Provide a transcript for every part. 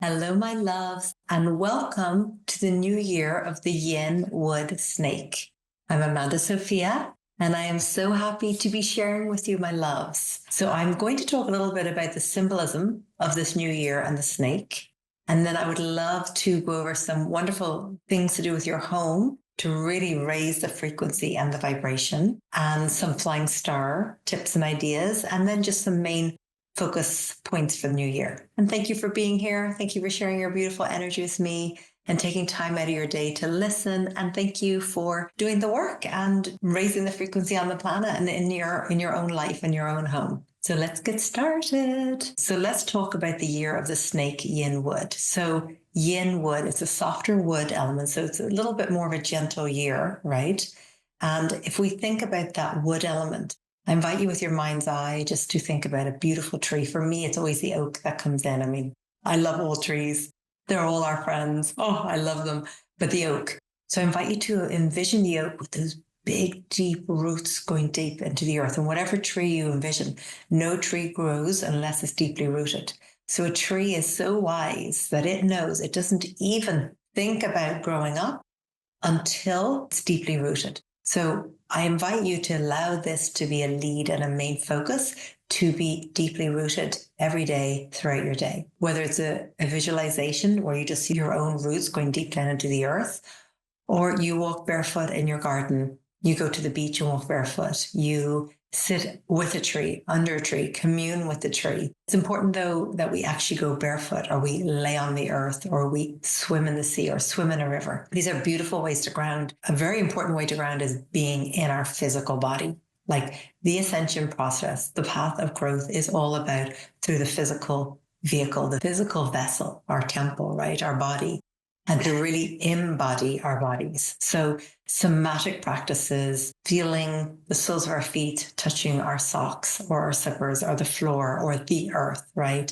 Hello, my loves, and welcome to the new year of the Yin Wood Snake. I'm Amanda Sophia, and I am so happy to be sharing with you, my loves. So, I'm going to talk a little bit about the symbolism of this new year and the snake. And then I would love to go over some wonderful things to do with your home to really raise the frequency and the vibration, and some flying star tips and ideas, and then just some main focus points for the new year. And thank you for being here. Thank you for sharing your beautiful energy with me and taking time out of your day to listen. And thank you for doing the work and raising the frequency on the planet and in your own life and your own home. So let's get started. So let's talk about the year of the snake, Yin Wood. So Yin Wood, it's a softer wood element. So it's a little bit more of a gentle year, right? And if we think about that wood element, I invite you with your mind's eye just to think about a beautiful tree. For me, it's always the oak that comes in. I mean, I love all trees. They're all our friends. Oh, I love them. But the oak. So I invite you to envision the oak with those big, deep roots going deep into the earth. And whatever tree you envision, no tree grows unless it's deeply rooted. So a tree is so wise that it knows it doesn't even think about growing up until it's deeply rooted. So I invite you to allow this to be a lead and a main focus, to be deeply rooted every day throughout your day. Whether it's a visualization where you just see your own roots going deep down into the earth, or you walk barefoot in your garden, you go to the beach and walk barefoot, you sit with a tree, under a tree, commune with the tree. It's important, though, that we actually go barefoot, or we lay on the earth, or we swim in the sea, or swim in a river. These are beautiful ways to ground. A very important way to ground is being in our physical body. Like the ascension process, the path of growth is all about through the physical vehicle, the physical vessel, our temple, right? Our body. And to really embody our bodies. So somatic practices, feeling the soles of our feet, touching our socks or our slippers or the floor or the earth, right?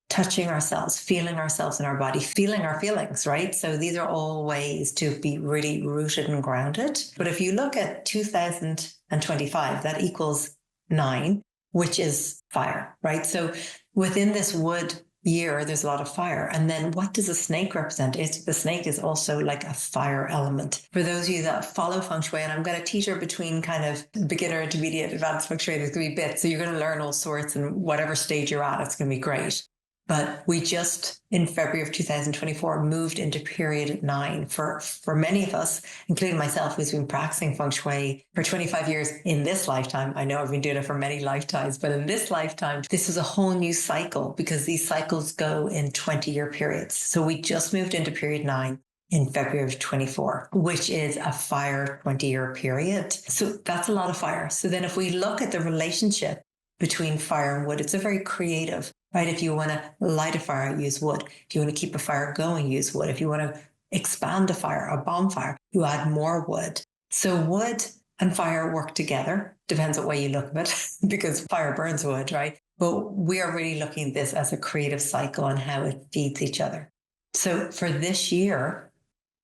Touching ourselves, feeling ourselves in our body, feeling our feelings, right? So these are all ways to be really rooted and grounded. But if you look at 2025, that equals 9, which is fire, right? So within this wood year, there's a lot of fire. And then what does a snake represent? The snake is also like a fire element. For those of you that follow Feng Shui, and I'm going to teach her between kind of beginner, intermediate, advanced Feng Shui, there's going to be bits. So you're going to learn all sorts, and whatever stage you're at, it's going to be great. But we just, in February of 2024, moved into period 9. For many of us, including myself, who's been practicing Feng Shui for 25 years in this lifetime. I know I've been doing it for many lifetimes, but in this lifetime, this is a whole new cycle, because these cycles go in 20-year periods. So we just moved into period 9 in February of 24, which is a fire 20-year period. So that's a lot of fire. So then if we look at the relationship between fire and wood, it's a very creative, right? If you want to light a fire, use wood. If you want to keep a fire going, use wood. If you want to expand a fire, a bonfire, you add more wood. So wood and fire work together. Depends what way you look at it, because fire burns wood, right? But we are really looking at this as a creative cycle and how it feeds each other. So for this year,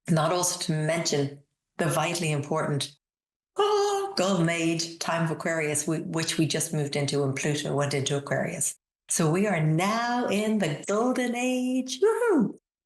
not also to mention the vitally important golden age time of Aquarius, which we just moved into, and Pluto went into Aquarius. So we are now in the golden age,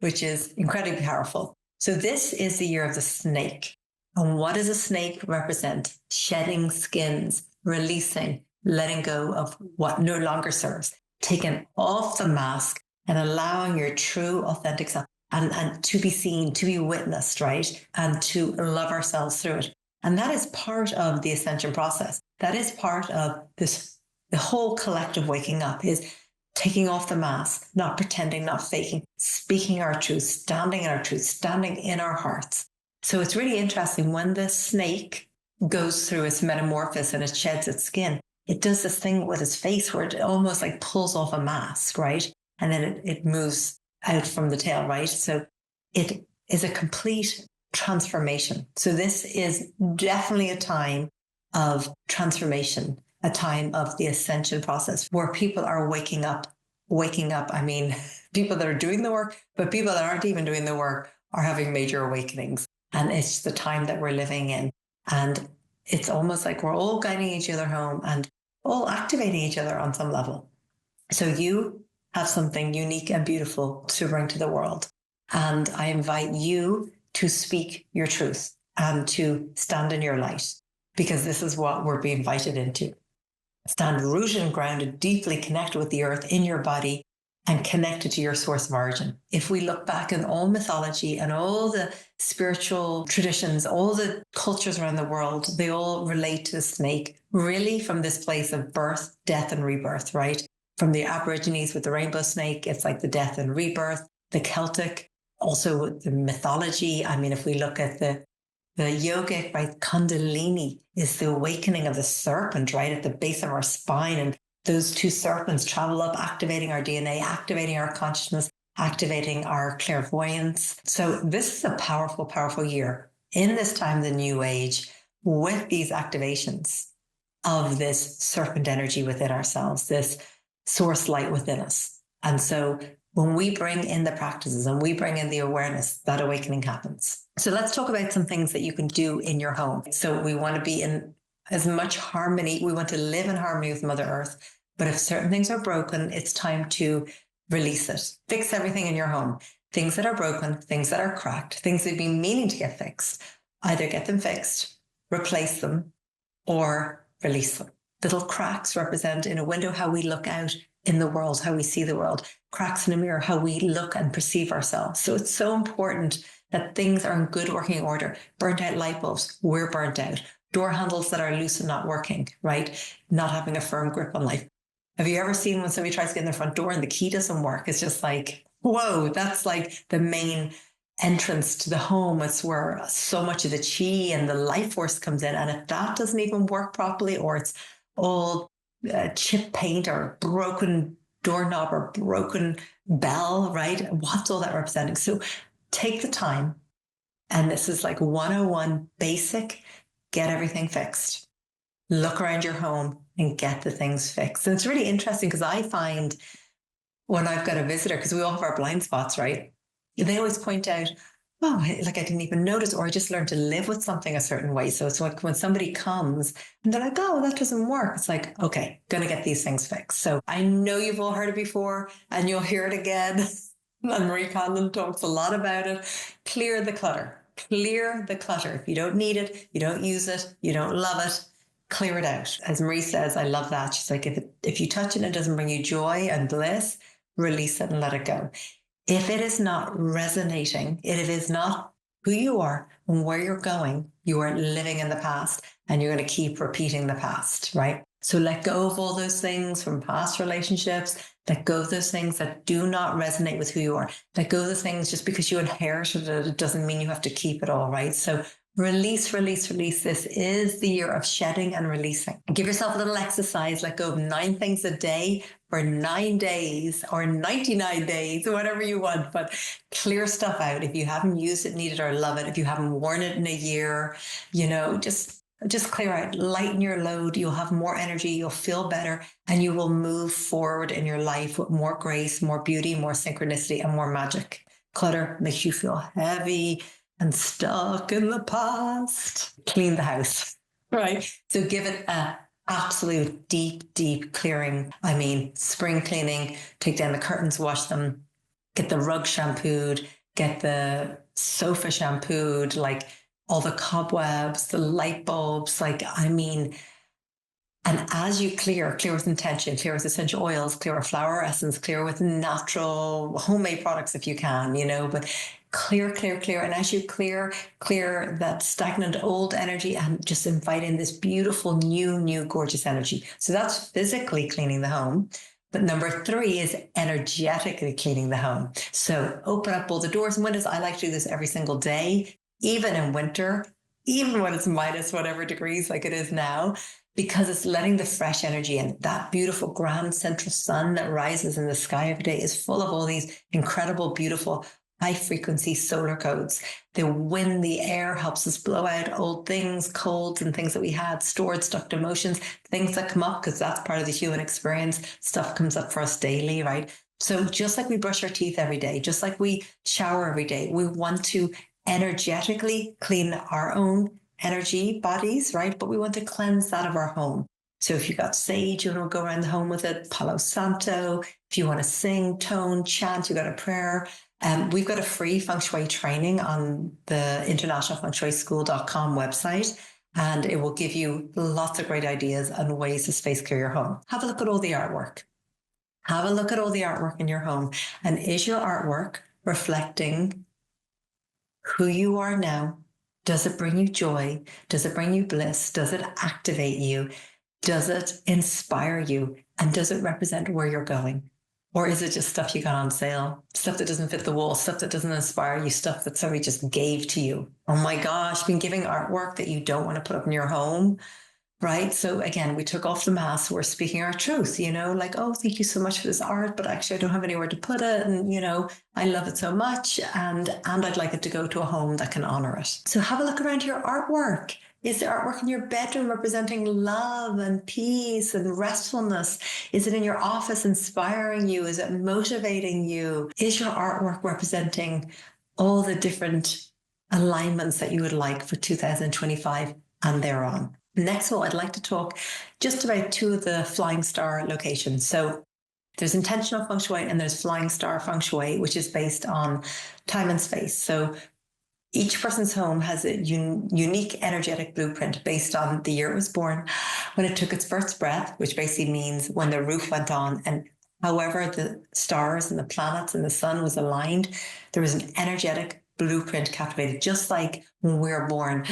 which is incredibly powerful. So this is the year of the snake. And what does a snake represent? Shedding skins, releasing, letting go of what no longer serves, taking off the mask and allowing your true, authentic self and to be seen, to be witnessed, right? And to love ourselves through it. And that is part of the ascension process. That is part of this, the whole collective waking up, is taking off the mask, not pretending, not faking, speaking our truth, standing in our truth, standing in our hearts. So it's really interesting when the snake goes through its metamorphosis and it sheds its skin, it does this thing with its face where it almost like pulls off a mask, right? And then it moves out from the tail, right? So it is a complete transformation. So this is definitely a time of transformation, a time of the ascension process where people are waking up. I mean, people that are doing the work, but people that aren't even doing the work are having major awakenings. And it's the time that we're living in. And it's almost like we're all guiding each other home and all activating each other on some level. So you have something unique and beautiful to bring to the world. And I invite you to speak your truth and to stand in your light, because this is what we're being invited into. Stand rooted and grounded, deeply connected with the earth in your body and connected to your source of origin. If we look back in all mythology and all the spiritual traditions, all the cultures around the world, they all relate to the snake, really from this place of birth, death, and rebirth, right? From the Aborigines with the rainbow snake, it's like the death and rebirth. The Celtic, also the mythology. I mean, if we look at the yogic, right, Kundalini is the awakening of the serpent, right, at the base of our spine. And those two serpents travel up, activating our DNA, activating our consciousness, activating our clairvoyance. So this is a powerful, powerful year in this time of the new age with these activations of this serpent energy within ourselves, this source light within us. And so when we bring in the practices and we bring in the awareness, that awakening happens. So let's talk about some things that you can do in your home. So we want to be in as much harmony. We want to live in harmony with Mother Earth. But if certain things are broken, it's time to release it. Fix everything in your home. Things that are broken, things that are cracked, things that have been meaning to get fixed. Either get them fixed, replace them, or release them. Little cracks represent in a window how we look out in the world, how we see the world. Cracks in a mirror, how we look and perceive ourselves. So it's so important that things are in good working order. Burnt out light bulbs, we're burnt out. Door handles that are loose and not working, right? Not having a firm grip on life. Have you ever seen when somebody tries to get in their front door and the key doesn't work? It's just like, whoa, that's like the main entrance to the home. It's where so much of the chi and the life force comes in. And if that doesn't even work properly, or it's all chip paint or broken doorknob or broken bell, right? What's all that representing? So take the time, and this is like 101 basic, get everything fixed. Look around your home and get the things fixed. And it's really interesting because I find when I've got a visitor, because we all have our blind spots, right? They always point out, oh, like I didn't even notice, or I just learned to live with something a certain way. So it's like when somebody comes and they're like, oh, that doesn't work. It's like, okay, gonna get these things fixed. So I know you've all heard it before and you'll hear it again. And Marie Conlon talks a lot about it. Clear the clutter. Clear the clutter. If you don't need it, you don't use it, you don't love it, clear it out. As Marie says, I love that. She's like, if you touch it and it doesn't bring you joy and bliss, release it and let it go. If it is not resonating, if it is not who you are and where you're going, you are living in the past and you're going to keep repeating the past, right? So let go of all those things from past relationships. Let go of those things that do not resonate with who you are. Let go of the things just because you inherited it, it doesn't mean you have to keep it all, right? So release, release, release. This is the year of shedding and releasing. Give yourself a little exercise. Let go of 9 things a day for 9 days or 99 days, whatever you want, but clear stuff out. If you haven't used it, need it, or love it, if you haven't worn it in a year, just clear out, lighten your load. You'll have more energy, you'll feel better, and you will move forward in your life with more grace, more beauty, more synchronicity, and more magic. Clutter makes you feel heavy and stuck in the past. Clean the house, right? So give it a absolute deep, deep clearing. I mean, spring cleaning, take down the curtains, wash them, get the rug shampooed, get the sofa shampooed, like all the cobwebs, the light bulbs, and as you clear with intention, clear with essential oils, clear with flower essence, clear with natural homemade products if you can, but clear. And as you clear that stagnant old energy and just invite in this beautiful, new, gorgeous energy. So that's physically cleaning the home. But number 3 is energetically cleaning the home. So open up all the doors and windows. I like to do this every single day, even in winter, even when it's minus whatever degrees like it is now, because it's letting the fresh energy in. That beautiful grand central sun that rises in the sky every day is full of all these incredible, beautiful, high frequency solar codes. The wind, the air helps us blow out old things, colds and things that we had, stored, stuck emotions, things that come up, because that's part of the human experience. Stuff comes up for us daily, right? So just like we brush our teeth every day, just like we shower every day, we want to energetically clean our own energy bodies, right? But we want to cleanse that of our home. So if you got sage, you want to go around the home with it. Palo Santo. If you want to sing, tone, chant, you got a prayer. We've got a free Feng Shui training on the internationalfengshuischool.com website, and it will give you lots of great ideas and ways to space clear your home. Have a look at all the artwork. Have a look at all the artwork in your home. And is your artwork reflecting who you are now? Does it bring you joy? Does it bring you bliss? Does it activate you? Does it inspire you? And does it represent where you're going? Or is it just stuff you got on sale? Stuff that doesn't fit the wall, stuff that doesn't inspire you, stuff that somebody just gave to you. Oh my gosh, been giving artwork that you don't want to put up in your home, right? So again, we took off the mask. We're speaking our truth, like, oh, thank you so much for this art, but actually I don't have anywhere to put it. And, I love it so much. And I'd like it to go to a home that can honor it. So have a look around your artwork. Is the artwork in your bedroom representing love and peace and restfulness? Is it in your office inspiring you? Is it motivating you? Is your artwork representing all the different alignments that you would like for 2025 and thereon? Next of all, I'd like to talk just about two of the flying star locations. So there's intentional Feng Shui and there's flying star Feng Shui, which is based on time and space. So each person's home has a unique energetic blueprint based on the year it was born, when it took its first breath, which basically means when the roof went on, and however the stars and the planets and the sun was aligned, there was an energetic blueprint captivated, just like when we're born.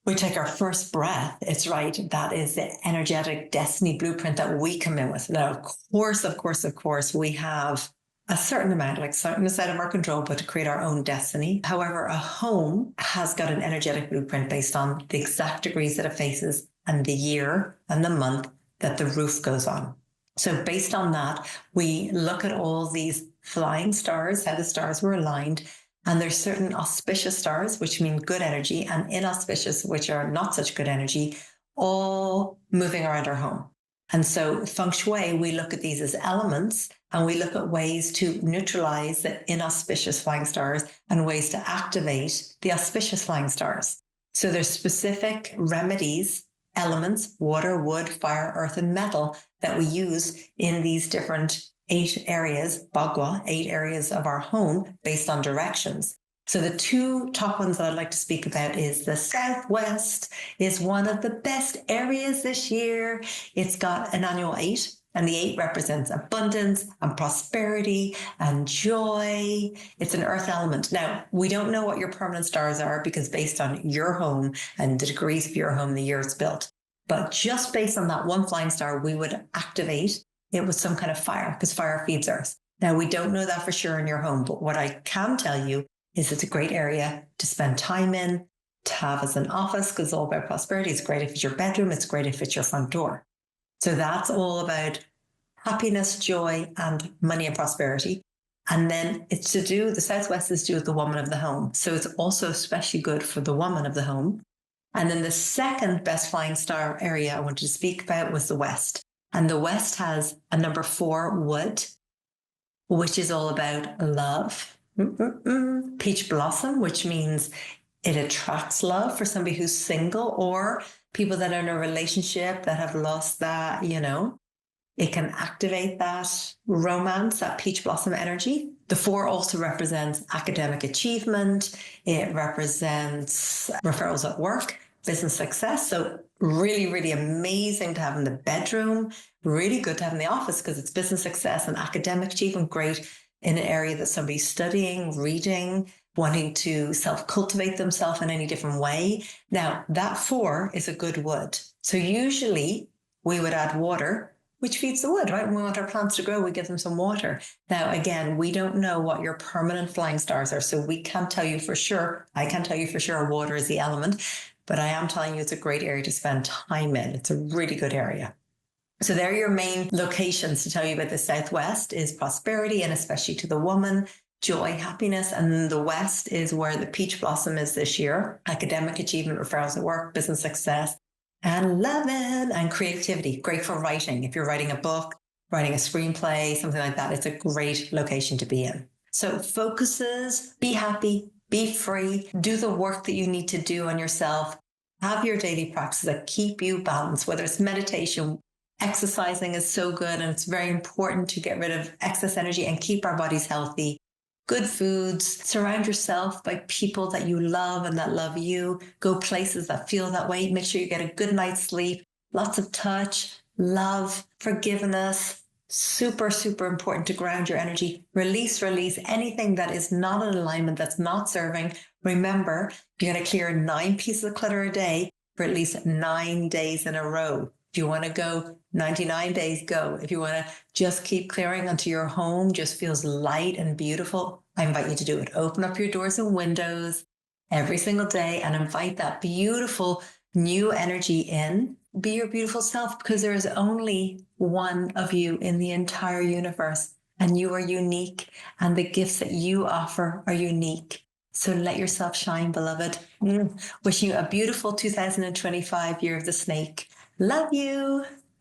We take our first breath. It's right. That is the energetic destiny blueprint that we come in with. Now, of course, we have a certain amount, like something that's out of our control, but to create our own destiny. However, a home has got an energetic blueprint based on the exact degrees that it faces and the year and the month that the roof goes on. So based on that, we look at all these flying stars, how the stars were aligned. And there's certain auspicious stars, which mean good energy, and inauspicious, which are not such good energy, all moving around our home. And so Feng Shui, we look at these as elements, and we look at ways to neutralize the inauspicious flying stars and ways to activate the auspicious flying stars. So there's specific remedies, elements, water, wood, fire, earth, and metal that we use in these different 8 areas, Bagua, 8 areas of our home based on directions. So the 2 top ones that I'd like to speak about is the Southwest is one of the best areas this year. It's got an annual 8, and the 8 represents abundance and prosperity and joy. It's an earth element. Now, we don't know what your permanent stars are because based on your home and the degrees of your home, the year it's built. But just based on that one flying star, we would activate it with some kind of fire, because fire feeds earth. Now, we don't know that for sure in your home, but what I can tell you is it's a great area to spend time in, to have as an office, because it's all about prosperity. It's great if it's your bedroom. It's great if it's your front door. So that's all about happiness, joy, and money and prosperity. And then it's the Southwest is to do with the woman of the home. So it's also especially good for the woman of the home. And then the second best flying star area I wanted to speak about was the West. And the West has a number 4 wood, which is all about love. Peach blossom, which means it attracts love for somebody who's single or people that are in a relationship that have lost that, It can activate that romance, that peach blossom energy. The 4 also represents academic achievement. It represents referrals at work, business success. So really, really amazing to have in the bedroom. Really good to have in the office because it's business success and academic achievement. Great in an area that somebody's studying, reading, wanting to self-cultivate themselves in any different way. Now, that 4 is a good wood. So usually we would add water, which feeds the wood, right? When we want our plants to grow, we give them some water. Now, again, we don't know what your permanent flying stars are, so we can't tell you for sure. I can't tell you for sure water is the element, but I am telling you it's a great area to spend time in. It's a really good area. So there are your main locations to tell you about. The Southwest is prosperity, and especially to the woman, joy, happiness. And the West is where the peach blossom is this year. Academic achievement, referrals at work, business success, and loving and creativity. Great for writing. If you're writing a book, writing a screenplay, something like that, it's a great location to be in. So focuses, be happy, be free, do the work that you need to do on yourself, have your daily practices that keep you balanced, whether it's meditation, exercising is so good, and it's very important to get rid of excess energy and keep our bodies healthy. Good foods, surround yourself by people that you love and that love you. Go places that feel that way. Make sure you get a good night's sleep. Lots of touch, love, forgiveness. Super, super important to ground your energy. Release anything that is not in alignment, that's not serving. Remember, you're going to clear 9 pieces of clutter a day for at least 9 days in a row. If you want to go 99 days, go. If you want to just keep clearing until your home just feels light and beautiful, I invite you to do it. Open up your doors and windows every single day and invite that beautiful new energy in. Be your beautiful self, because there is only one of you in the entire universe, and you are unique, and the gifts that you offer are unique. So let yourself shine, beloved. Wishing you a beautiful 2025 year of the snake. Love you.